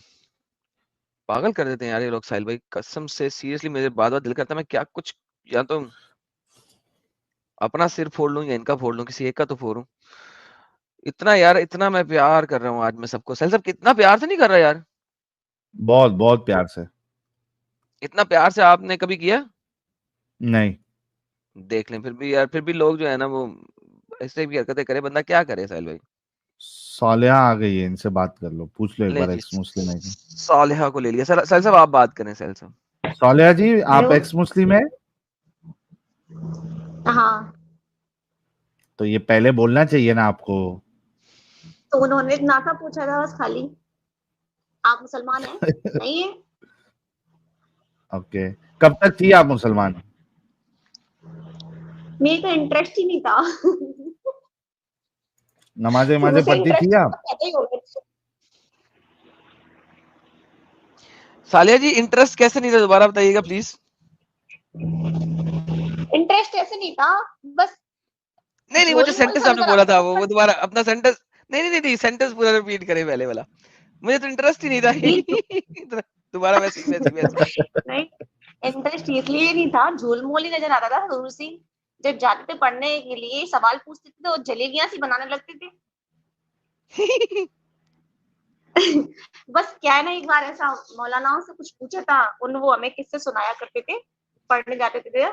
पागल कर देते हैं यार ये लोग साहिल भाई, कसम से सीरियसली मेरे बार बार दिल करता है मैं क्या कुछ, या तो अपना सिर फोड़ लूं या इनका फोड़ लूं, किसी एक का तो फोड़ूं। इतना यार, इतना मैं प्यार कर रहा हूँ आज मैं सबको। साहिल साहब कितना प्यार से नहीं कर रहा यार, बहुत बहुत प्यार से। इतना प्यार से आपने कभी किया? नहीं, देख लें फिर भी यार, फिर भी लोग जो है ना वो ऐसे भी हरकतें करे, बंदा क्या करे साहिल भाई। सालिहा आ गई है, इनसे बात कर लो, पूछ लो एक ले बार जी, एक्स मुस्लिम है क्या। सालिहा को ले लिया। साहिल साहब आप बात करें साहिल साहब। सालिहा जी, आप हेलो। एक्स मुस्लिम है? हाँ, तो ये पहले बोलना चाहिए ना आपको। तो उन्होंने ना था पूछा था बस खाली, आप मुसलमान हैं? नहीं है? ओके, कब तक थी आप मुसलमान? मेरे को इंटरेस्ट ही नहीं था। नमाजें शुरू वमाजें से पढ़ती थी इंटरेस्ट आप? पहले ही हो गया। सालिया जी इंटरेस्ट कैसे नहीं था, दोबारा बताइएगा प्लीज। इंटरेस्ट ऐसे नहीं था, बस नहीं वो जो झोल मोल सेंटेंस सा आपने नजर बोला आता था था वो दोबारा अपना सेंटेंस, नहीं सेंटेंस पूरा रिपीट करें पहले वाला। मुझे तो इंटरेस्ट ही नहीं था। दोबारा वैसी। नहीं, इंटरेस्ट इसलिए नहीं था, झोल मोल ही नजर आता था शुरू से। जब जाते थे पढ़ने के लिए सवाल पूछते थे तो जलेबियां सी बनाने लगते थे। बस क्या है ना, एक बार ऐसा मौलानाओं से कुछ पूछा था, वो हमें किस्से सुनाया करते थे, पढ़ने जाते थे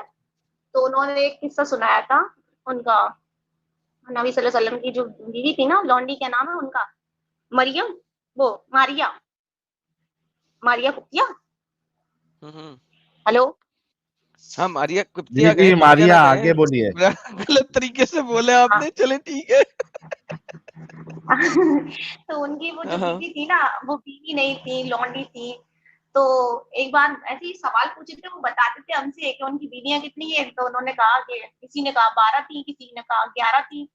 तो उन्होंने एक किस्सा सुनाया था उनका। नबी सल्लल्लाहु अलैहि वसल्लम की जो बीवी थी ना, लौंडी क्या नाम है उनका, मरियम, वो मारिया, मारिया कुप्तिया। हेलो। हाँ मारिया जी कुप्तिया जी, कहें, कुप्तिया ना मारिया, कहें, आगे बोलिए। गलत तरीके से बोले आपने। चले ठीक है। तो उनकी वो जो हाँ बीवी थी ना, वो बीवी नहीं थी, लौंडी थी। तो एक बार ऐसे ही सवाल पूछे थे, वो बताते थे हमसे कि उनकी बीवियां कितनी है, तो उन्होंने कहा कि किसी ने कहा 12 थी, किसी ने कहा 11 थी।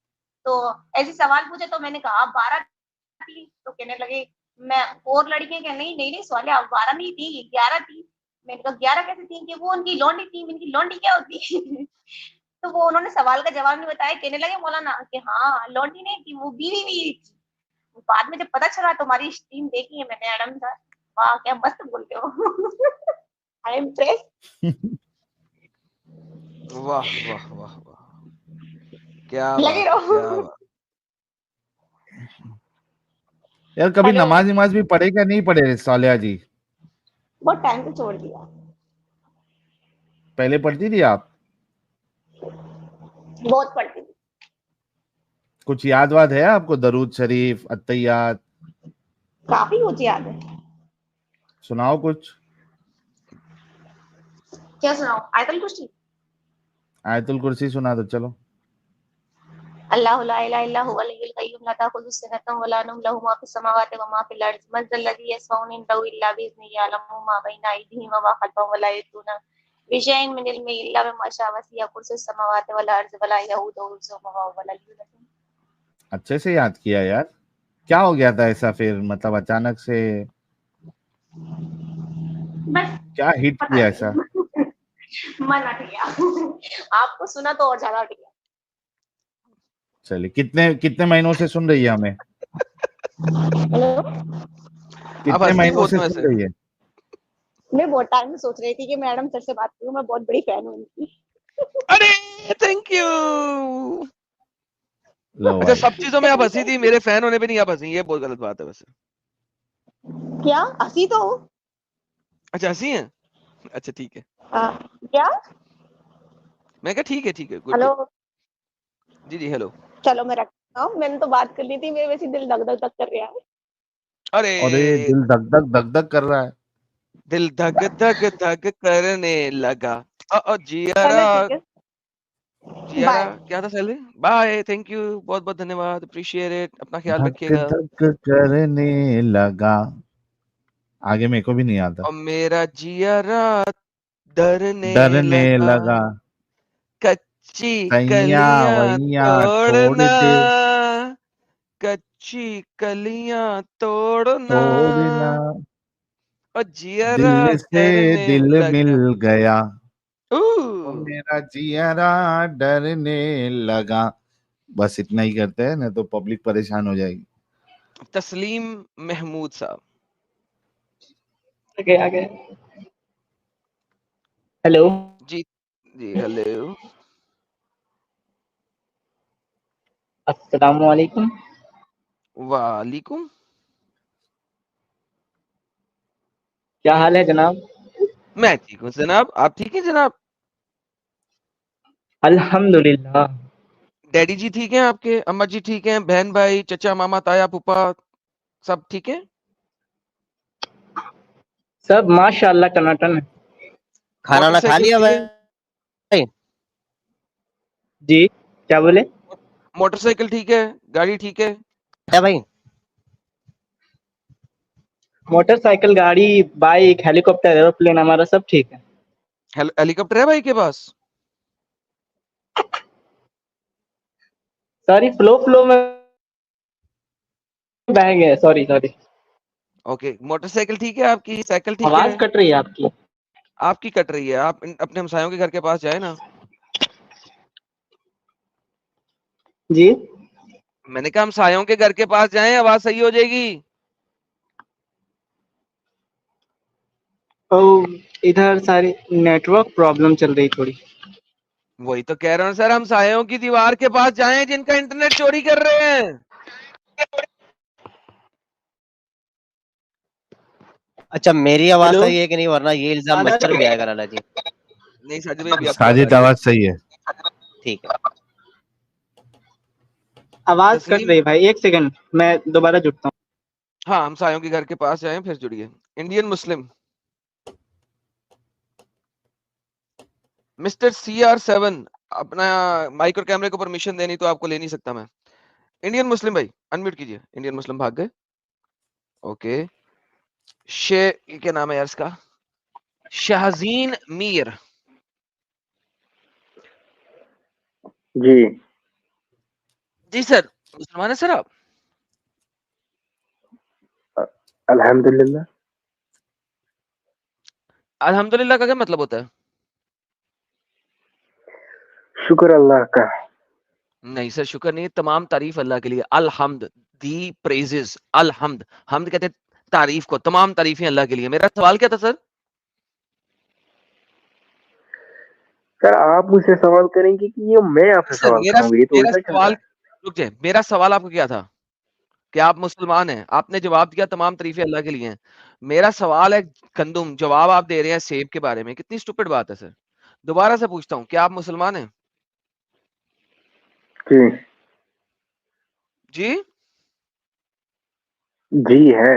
तो ऐसे सवाल पूछे तो मैंने कहा 12 थी, तो कहने लगे मैं, और लड़कियां कह नहीं सवाल 12 नहीं थी 11 थी। मैंने कहा 11 कैसे थी, कि वो उनकी लौंडी थी। इनकी लौंडी क्या होती है? तो वो उन्होंने सवाल का जवाब नहीं बताया, कहने लगे मौलाना कि हाँ लौंडी नहीं थी, वो बीवी भी थी। बाद में जब पता चला तुम्हारी स्ट्रीम देखी है मैंने मैडम सर, वाह क्या मस्त बोलते हो। I am impressed. वाह वाह वाह वाह, क्या लगे बात है, रहो। क्या बात। यार कभी हेलो। नमाज नमाज भी पढ़े क्या नहीं पढ़े सालिया जी? बहुत टाइम से छोड़ दिया। पहले पढ़ती थी आप? बहुत पढ़ती थी। कुछ याद वाद है आपको? दरूद शरीफ, अत्तहियात? काफी कुछ याद है। सुनाओ कुछ। क्या सुनाओ? आयतल कुर्सी। आयतुल कुर्सी सुना दो चलो। अल्लाहु ला इलाहा इल्ला हुवल हय्युल कय्यूम ला ताखुज़ुहु सिनतुन व ला नौम लहू मा फ़िस समावाति व मा फ़िल अर्ज़ मन ज़ल्लज़ी यशफ़अु इंदहु इल्ला बिइज़्निही यअलमु मा बैना अयदीहिम व मा ख़ल्फ़हुम व ला युहीतूना बिशैइन मिन इल्मिही इल्ला बिमा शाअ वसिअ कुर्सियुहु समावाति वल अर्ज़ व ला यऊदुहु हिफ़्ज़ुहुमा व हुवल अलिय्युल अज़ीम। अच्छे से याद किया यार। क्या हो गया था ऐसा फिर, मतलब अचानक से बस क्या हिट पता किया ऐसा? नहीं। मन हट गया। आपको सुना तो और ज्यादा हट गया। चलिए, कितने कितने महीनों से सुन रही है हमें? हेलो। आप कितने हंसती महीनों बहुत से हैं सुन वैसे। रही है? मैं बहुत टाइम से सोच रही थी कि मैडम सर से बात करूं, मैं बहुत बड़ी फैन हूं उनकी। अरे थैंक यू। लो अच्छा भाई। सब चीजों में आप हंसी थी, मेरे फैन होने पे नहीं आप हंसी, ये बहुत गलत बात है वैसे। क्या हंसी तो हूं। अच्छा हंसी हैं, अच्छा ठीक है। क्या? मैं कहा ठीक है गुड हेलो। गुड। जी हेलो। चलो मैं रखता हूँ, मैंने तो बात कर ली थी, मेरे वैसे दिल धक धक धक कर रहा है। अरे अरे दिल धक धक कर रहा है। दिल धक धक धक करने लगा। जियारा, चलो ठीक है, जियारा बाय। क्या था सैलरी। बाय, थैंक यू, बहुत बहुत धन्यवाद, अप्रिशिएट इट, अपना ख्याल धक रखिएगा। धक करने लगा। आगे मेरे को भी नहीं आता। और मेरा जियारा डरने डरने लगा, लगा। कच्ची सैया कलियां वैया छोड़ तोड़ना, दे। कच्ची कलियां तोड़ना तोड़ना और जियरा दिल से डरने दिल मिल लगा। गया, ओ ऊ, मेरा जियरा डरने लगा। बस इतना ही करते हैं, नहीं तो पब्लिक परेशान हो जाएगी। तस्लीम महमूद साहब। आ गए। हेलो जी जी, हेलो। अस्सलाम वालेकुम। वालेकुम। क्या हाल है जनाब? मैं ठीक हूँ जनाब, आप ठीक है जनाब? अल्हम्दुलिल्लाह। डैडी जी ठीक हैं आपके? अम्मा जी ठीक हैं? बहन भाई, चचा, मामा, ताया, फूफा सब ठीक है? सब माशाल्लाह टनाटन है। खाना ना खा मोटरसाइकिल लिया ठीक है? भाई? जी क्या बोले? मोटरसाइकिल ठीक है? गाड़ी ठीक है? क्या भाई? मोटरसाइकिल, गाड़ी, बाइक, हेलीकॉप्टर, एरोप्लेन, हमारा सब ठीक है। हेलीकॉप्टर है भाई के पास? सॉरी, फ्लो में बह गए। सॉरी सॉरी, ओके, मोटरसाइकिल ठीक है आपकी? साइकिल ठीक है? आवाज कट रही है आपकी। आपकी कट रही है। आप अपने हमसायों के घर के पास जाए ना। जी मैंने कहा हमसायों के घर के पास जाएं, आवाज सही हो जाएगी। ओ, इधर सारी नेटवर्क प्रॉब्लम चल रही थोड़ी। वही तो कह रहा हूँ सर, हमसायों की दीवार के पास जाएं जिनका इंटरनेट चोरी कर रहे हैं। अच्छा, मेरी आवाज हेलो सही है कि नहीं, वरना ये इल्जाम आना मच्छर भी आएगा लाला जी। नहीं साजिद भाई, अभी आपकी आवाज आ साजिद रही है। आवाज सही है। ठीक है। आवाज कट तस्लीम, रही है भाई, एक सेकंड मैं दोबारा जुड़ता हूँ। हाँ, हमसायों के घर के पास जाएं फिर जुड़िए। इंडियन मुस्लिम मिस्टर CR7, अपना माइक और कैमरे को परमिशन देनी तो आपको ले नहीं सकता मैं। इंडियन मुस्लिम भाई अनम्यूट कीजिए। इंडियन मुस्लिम भाग गए। ओके, ये क्या नाम है यार इसका? शाहजीन मीर। जी जी सर, मुसलमान है सर आप? अल्हम्दुलिल्लाह। अल्हम्दुलिल्लाह का क्या मतलब होता है? शुक्र अल्लाह का। नहीं सर, शुक्र नहीं, तमाम तारीफ अल्लाह के लिए। अलहम्द, दी प्रेजेस, अलहम्द। हमद कहते हैं तारीफ को, तमाम तारीफें अल्लाह के लिए। मेरा सवाल क्या था सर? सर आप मुझसे सवाल करेंगे कि ये मैं आपसे सर सवाल मेरा करूंगा, ये तो मेरा उल्टा चल रहा सवाल, है। रुक जाए, मेरा सवाल आपको क्या था कि आप मुसलमान हैं? आपने जवाब दिया तमाम तारीफें अल्लाह के लिए हैं। मेरा सवाल है गंदुम, जवाब आप दे रहे हैं सेब के बारे में। कितनी स्टूपिड बात है सर। दोबारा से पूछता हूँ, क्या आप मुसलमान हैं? जी जी, जी है।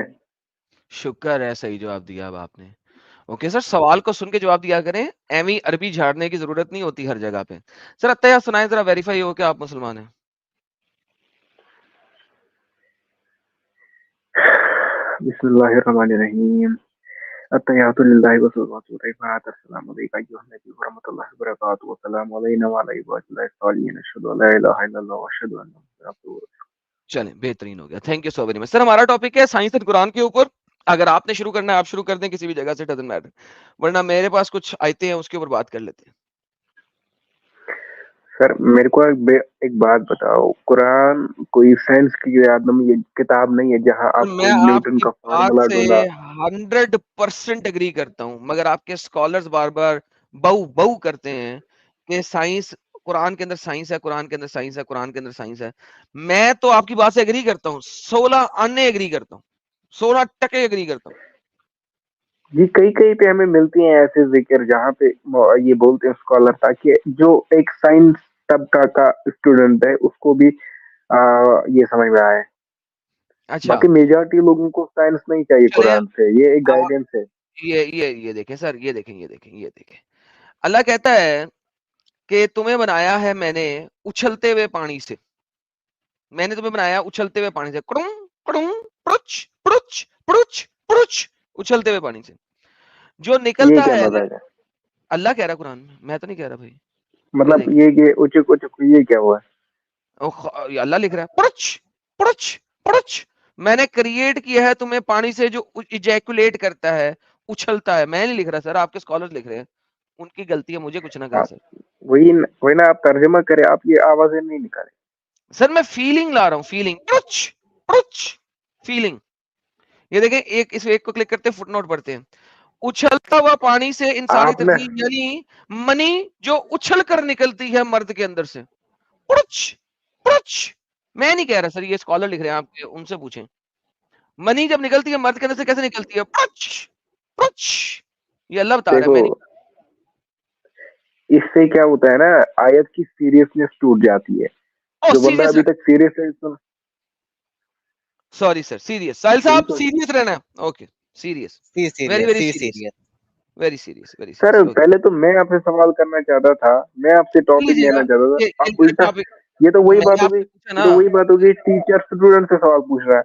शुक्र है, सही जवाब दिया अब आपने। ओके सर, सवाल को सुन के जवाब दिया करें, एमी अरबी झाड़ने की जरूरत नहीं होती हर जगह पे। सर अत्तया सुनाए, जरा वेरीफाई हो कि आप मुसलमान हैं। बिस्मिल्लाहिर्रहमानिर्रहीम। अत्तहियातु लिल्लाहि व सल्लातु अस्सलामु अलैका अय्युहन नबी व रहमतुल्लाहि व बरकातुहू व सलामु अलैना व अला इबादिल्लाहि सालिहीन अशहदु अल्ला इलाहा इल्लल्लाह व अशहदु अन्ना मुहम्मदन अब्दुहु व रसूलुहू। चलें, बेहतरीन हो गया। Thank you so very much. Sir हमारा टॉपिक है साइंस एंड कुरान के ऊपर। अगर आपने शुरू करना है आप शुरू कर दें, किसी भी जगह से, डजंट मैटर, वरना मेरे पास कुछ आयतें हैं उसके ऊपर बात कर लेते हैं। सर मेरे को एक बात बताओ, कुरान कोई साइंस की किताब नहीं है जहां सर आपको मैं न्यूटन आपकी का बात फॉर्मूला से ढूंढा। 100% एग्री करता हूं, मगर आपके स्कॉलर्स बार बार बहु बहु करते हैं कि साइंस, कुरान के अंदर साइंस है, कुरान के अंदर साइंस है, कुरान के अंदर साइंस है। मैं तो आपकी बात से एग्री करता हूं, 16 अन्य एग्री करता हूं, 16% एग्री करता हूं। जी कई कई पे हमें मिलती हैं ऐसे जिक्र जहाँ पे ये बोलते हैं स्कॉलर, ताकि जो एक साइंस तबका का स्टूडेंट है उसको भी ये समझ में आए। अच्छा, बाकी मेजॉरिटी लोगों को साइंस नहीं चाहिए चले कुरान से, ये एक आ, गाइडेंस है। ये देखें सर, ये देखें। अल्लाह कहता है कि तुम्हें बनाया है मैंने उछलते हुए पानी से। मैंने तुम्हें बनाया उछलते हुए पानी से, कुड़ुम कुड़ुम, पुरुच पुरुच पुरुच पुरुच, उछलते हुए पानी से जो ये निकलता क्या है। मतलब है? अल्लाह कह रहा है कुरान में, मैं तो नहीं कह रहा भाई। ये मतलब देखिए, ये उचुक उचुक ये क्या हुआ? अल्लाह लिख रहा है, पुरुच पुरुच पुरुष मैंने क्रिएट किया है तुम्हें पानी से जो इजैकुलेट करता है, उछलता है। मैं नहीं लिख रहा सर, आपके स्कॉलर लिख रहे हैं, उनकी गलती है, मुझे कुछ ना कहें आप सर। वही ना, आप तर्जुमा करें, आप ये आवाजें नहीं निकालें। सर मैं फीलिंग ला रहा हूँ, फीलिंग, फीलिंग। ये देखें, इस एक को क्लिक करते फुटनोट पढ़ते हैं। उछलता हुआ पानी से इंसानी आपने तरकीब यानी मनी जो उछल कर निकलती है मर्द के अंदर से। मैं नहीं कह रहा सर, ये स्कॉलर लिख रहे हैं, आपके उनसे पूछें। मनी जब निकलती है मर्द के अंदर से कैसे निकलती है? ये अल्लाह बता रहा है, मैं नहीं। देखो, इससे क्या होता है ना, आयत की सीरियसनेस टूट जाती है। जो बंदा सीरियस अभी तक सीरियस है, सॉरी सर, सीरियस। साहिल साहब सीरियस रहना है। Okay, serious, very very serious, very serious, very sir serious. पहले तो मैं आपसे सवाल करना चाहता था, मैं आपसे टॉपिक लेना चाहता था, आप उल्टा टॉपिक ये तो वही मैंने बात आपसे होगी, पूछा ये ना तो वही बात होगी, टीचर स्टूडेंट से सवाल पूछ रहा है,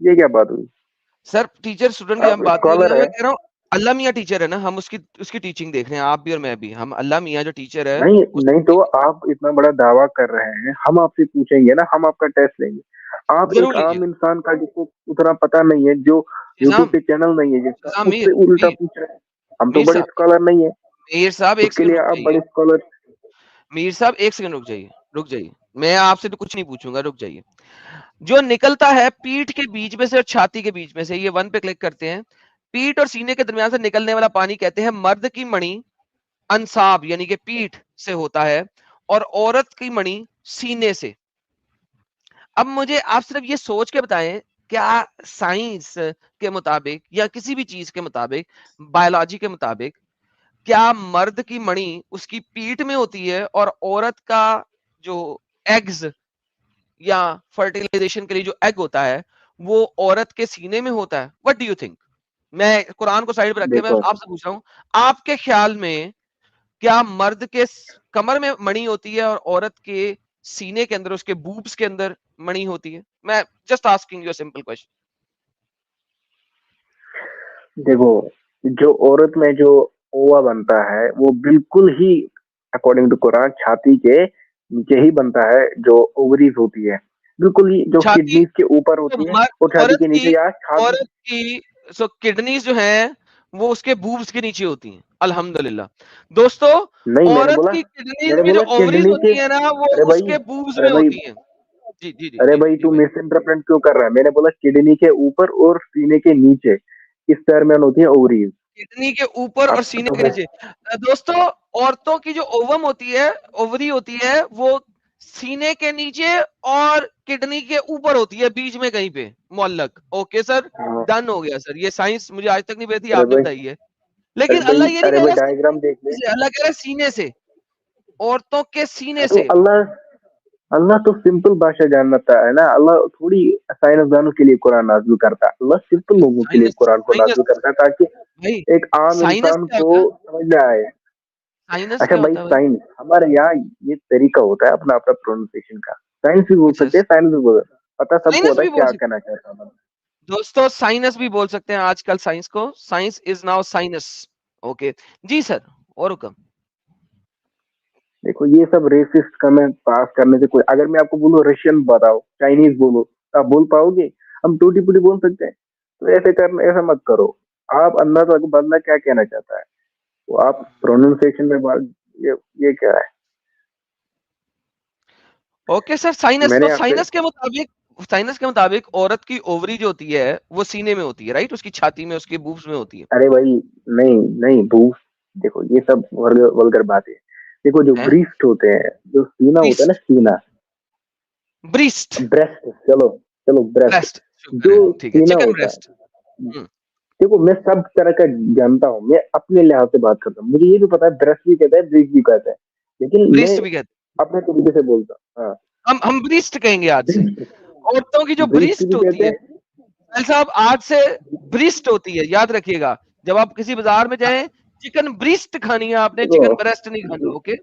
ये क्या बात हुई? सर। टीचर स्टूडेंट की आप हम बात नहीं हो रही स्कॉलर है, मैं है। कह रहा हूँ अल्लाह मियाँ टीचर है ना, हम उसकी टीचिंग देख रहे हैं, आप भी और मैं भी। हम अल्लाह मियाँ जो टीचर है नहीं तो आप इतना बड़ा दावा कर रहे हैं, हम आपसे पूछेंगे ना, हम आपका टेस्ट लेंगे। आप जरूर एक लीजिए आम इंसान का जिसको उतना पता नहीं है, जो यूट्यूब पे चैनल नहीं है जिसका, उससे उल्टा पूछ रहे हैं। हम तो बड़े स्कॉलर नहीं है, मीर साहब एक उसके लिए सेकंड रुक आप जाइए। बड़े स्कॉलर। मीर साहब एक सेकंड रुक जाइए, मैं आपसे तो कुछ नहीं पूछूंगा, रुक जाइए। जो निकलता है पीठ के बीच में से और छाती के बीच में से, ये 1 पे क्लिक करते हैं। पीठ और सीने के दरमियान से निकलने वाला पानी कहते हैं मर्द की मणि अंसाब यानी कि पीठ से होता है, और औरत की मणि सीने से। अब मुझे आप सिर्फ ये सोच के बताएं, क्या साइंस के मुताबिक या किसी भी चीज के मुताबिक, बायोलॉजी के मुताबिक, क्या मर्द की मणि उसकी पीठ में होती है और औरत का जो एग्स या फर्टिलाइजेशन के लिए जो एग होता है वो औरत के सीने में होता है? What do you think? मैं कुरान को साइड पे रख के मैं देखो आपसे पूछ रहा हूं, आपके ख्याल में क्या मर्द के कमर में मणि होती है और औरत के सीने के अंदर, उसके बूब्स के अंदर मणि होती है? मैं just asking you a simple question. देखो, जो औरत में जो ओवा बनता है वो बिल्कुल ही अकॉर्डिंग टू कुरान छाती के नीचे ही बनता है, जो ओवरीज होती है बिल्कुल ही जो छाती किडनीज के ऊपर होती है, और छाती के नीचे या छाती। औरत की किडनीज जो है वो उसके बूब्स के नीचे होती हैं। अल्हम्दुलिल्लाह दोस्तों, नहीं, औरत की किडनीज मैंने में जो बोला ओवरीज किडनी के। होती है ना वो अरे भाई, उसके बूब्स अरे में भाई, होती हैं। जी जी जी अरे जी भाई, जी तू भाई। मिस इंटरप्रेट क्यों कर रहा है? मैंने बोला किडनी के ऊपर और सीने के नीचे इस दरमियान होती है ओवरीज। किडनी के ऊपर और सीने के नीचे। दोस्तों, औरतों की जो ओवम होती है, ओवरी होती है, वो सीने के नीचे और किडनी के ऊपर होती है, बीच में कहीं पे मुअल्लक। ओके सर, डन हो गया सर। ये साइंस मुझे आज तक नहीं पता थी, अरे आपने भाई, बताई है। लेकिन अल्लाह ये नहीं अरे कह भाई, रहा डायग्राम देख ले। से, अल्लाह कह रहा है सीने से, औरतों के सीने तो से। अल्लाह तो सिंपल भाषा जानता है ना, अल्लाह थोड़ी साइंसदानों के लिए कुरान नाज़िल करता है, अल्लाह सिंपल लोगों के लिए कुरान को नाज़िल करता है ताकि भाई एक आम साइनस इंसान क्या को होता है? समझ में आए। साइनस अच्छा क्या भाई, होता है भाई? साइंस हमारे यहाँ ये तरीका होता है अपना अपना प्रोनाउंसिएशन का, साइंस भी बोल सकते हैं, साइंस भी बोल सकते हैं, पता सबको साइनस होता है भी बोल क्या सकते कहना चाहता हूँ। दोस्तों, साइनस भी बोल सकते हैं आजकल साइंस को। Science is now sinus. Okay जी सर, और हुक्म। देखो, ये सब रेसिस्ट कमेंट पास करने से कोई, अगर मैं आपको बोलूं रशियन बताओ, चाइनीज बोलो, तो आप बोल पाओगे? हम टूटी फूटी बोल सकते हैं? तो ऐसा मत करो। आप अंदर तक बंदा क्या कहना चाहता है वो आप प्रोनाउंसिएशन में बात, ये क्या है? ओके सर, साइनस तो मैंने आपसे साइनस के मुताबिक औरत की ओवरी जो होती है वो सीने में होती है, राइट? उसकी छाती में, उसके बूब्स में होती है। अरे भाई, नहीं नहीं भूख, देखो ये सब वल्गर बात है। देखो, जो ब्रीस्ट होते हैं, जो सीना होता है ना, सीना, ब्रीस्ट, ब्रेस्ट, चलो चलो ब्रेस्ट, जो ठीक है, सीना चिकन होता ब्रेस्ट। है। देखो, मैं सब तरह का जानता हूँ, मैं अपने लिहाज से बात करता हूँ, मुझे ये भी पता है ब्रेस्ट भी कहता है, ब्रीस्ट भी कहता है, लेकिन मैं ब्रीस्ट भी कहते अपने तरीके से बोलता हूँ। हाँ, हम ब्रीस्ट कहेंगे आज से। औरतों की जो ब्रीस्ट ब्रीस्ट भी होती कहते है हैं। साहिल साहब, आज से ब्रीस्ट होती है, याद रखिएगा। जब आप किसी बाजार में जाएं, चिकन ब्रीस्ट खानी है आपने, देखो, चिकन ब्रेस्ट नहीं खानी। ओके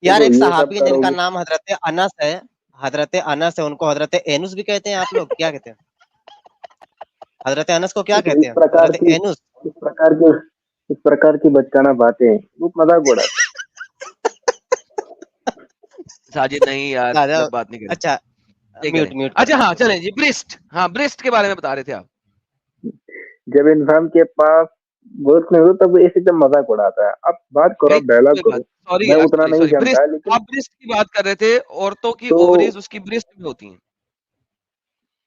यार, एक ये सब सहाबी है जिनका करोगे। नाम हजरत अनस है, उनको हजरत एनुस भी कहते हैं। आप लोग क्या कहते हैं? हजरत अनस को क्या देखो, कहते हैं? हजरत एनुस। इस प्रकार की इस प्रकार की बचकाना बातें वो मजाक उड़ाते। साजिद नहीं यार, राजा, गलत बात नहीं करें। अच्छा, नहीं म्यूट करें। म्यूट अच्छा करें। हाँ चलें जी, ब्रिस्ट, हाँ ब्रिस्ट के बारे में बता रहे थे आप। जब इंसान के पास वर्क नहीं होता तब ऐसे जब मजाक उड़ाता है। अब बात करो, भाई डायलॉग कोई करो। बात, सॉरी मैं उतना सॉरी नहीं सॉरी, जानता ब्रिस्ट, है लेकिन आप ब्रिस्ट की बात कर रहे थे, औरतों की तो ओवरीज उसकी ब्रिस्ट में होती हैं।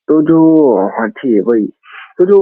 जो हाँ ठीक है वही, तो जो